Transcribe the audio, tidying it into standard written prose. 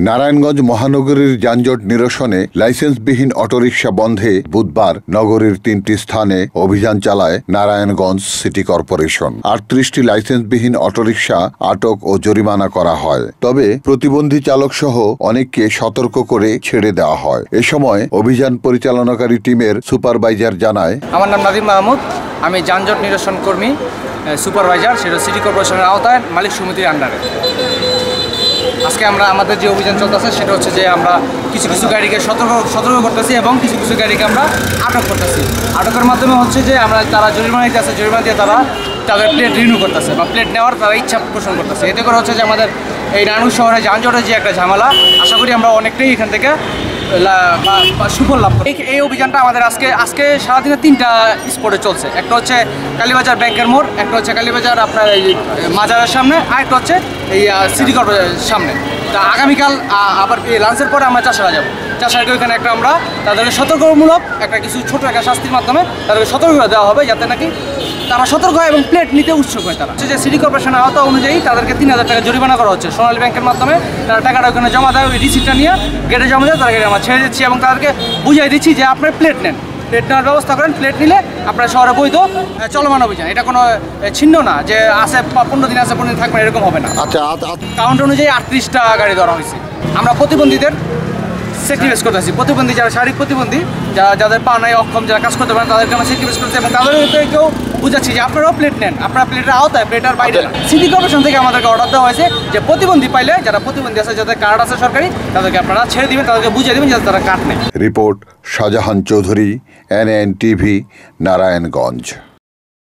নারায়ণগঞ্জ মহানগরীর যানজট নিরসনে লাইসেন্সবিহীন অটোরিকশা বন্ধে বুধবার নগরীর ৩টি স্থানে অভিযান চালায় নারায়ণগঞ্জ সিটি কর্পোরেশন। ৩৮টি লাইসেন্সবিহীন অটোরিকশা আটক ও জরিমানা করা হয়। তবে প্রতিবন্ধী চালক সহ অনেককে সতর্ক করে ছেড়ে দেওয়া হয়। এ সময় অভিযান পরিচালনাকারী টিমের সুপারভাইজার জানায়, আমার নাম নাদিম মাহমুদ, আমি যানজট নিরসন কর্মী সুপারভাইজার, সেটা সিটি কর্পোরেশনের আওতায় মালিক সমিতির আন্ডারে। আজকে আমাদের যে অভিযান চলতেছে সেটা হচ্ছে যে আমরা কিছু কিছু গাড়িকে সতর্ক করতেছি এবং কিছু কিছু গাড়িকে আমরা আটক করতেছি। আটকের মাধ্যমে হচ্ছে যে তারা জরিমানা দিতেছে, জরিমানা দিয়ে তাদের প্লেট রিনিউ করতেছে বা প্লেট নেওয়ার তারা ইচ্ছা পোষণ করতেছে। এতে করে হচ্ছে যে আমাদের এই নারায়ণগঞ্জ শহরে যানজটের যে একটা ঝামেলা, আশা করি আমরা অনেকটাই এখান থেকে সুফল লাভ করি। এই অভিযানটা আমাদের আজকে সারাদিনে 3টা স্পটে চলছে। একটা হচ্ছে কালীবাজার ব্যাংকের মোড়, একটা হচ্ছে কালীবাজার আপনার এই মাজারের সামনে, আর একটা হচ্ছে এই সিটি কর্পোরেশনের সামনে। তা আগামীকাল আবার লাঞ্চের পরে আমরা চাষারা যাবো। চাষারাকে ওইখানে একটা আমরা তাদেরকে সতর্কমূলক একটা কিছু ছোটো একটা শাস্তির মাধ্যমে তাদেরকে সতর্ক করে দেওয়া হবে, যাতে নাকি তারা সতর্ক হয় এবং প্লেট নিতে উৎসুক হয়। তারা হচ্ছে যে সিটি কর্পোরেশনের আওতা অনুযায়ী তাদেরকে 3000 টাকা জরিমানা করা হচ্ছে। সোনালী ব্যাংকের মাধ্যমে তারা টাকাটা ওখানে জমা দেয়, ওই রিসিপ্টটা নিয়ে গেটে জমা দেয়, তাদেরকে আমরা ছেড়ে দিচ্ছি এবং তাদেরকে বুঝিয়ে দিচ্ছি যে আপনার প্লেট নেন, প্লেট নেওয়ার ব্যবস্থা করেন। প্লেট নিলে আপনার শহরে বৈধ চলমান অভিযান, এটা কোনো ছিন্ন না যে আছে 15 দিন আছে 15 দিন থাকবেন, এরকম হবে না। কাউন্ট অনুযায়ী 38টা গাড়ি ধরা হয়েছে। আমরা প্রতিবন্ধীদের স্যাক্রিফাইস করতেছি, প্রতিবন্ধী যারা শারীরিক প্রতিবন্ধী, যাদের পা নাই, অক্ষম, যারা কাজ করতে পারেন, তাদেরকে আমরা স্যাক্রিফাইস করতেছি এবং তাদেরকেও বুঝাচ্ছি যে আপনারাও প্লেট নেন, আপনারা প্লেটের আওতায়, প্লেটের বাইরে না। সিটি কর্পোরেশন থেকে আমাদেরকে অর্ডার দেওয়া হয়েছে যে প্রতিবন্ধী পাইলে, যারা প্রতিবন্ধী আছে, যাদের কার্ড আছে সরকারি, তাদেরকে আপনারা ছেড়ে দিবেন, তাদেরকে বুঝিয়ে দিবেন যাতে তারা কার্ড নেয়। Report Shahjahan Chowdhury, NN TV, Narayanganj.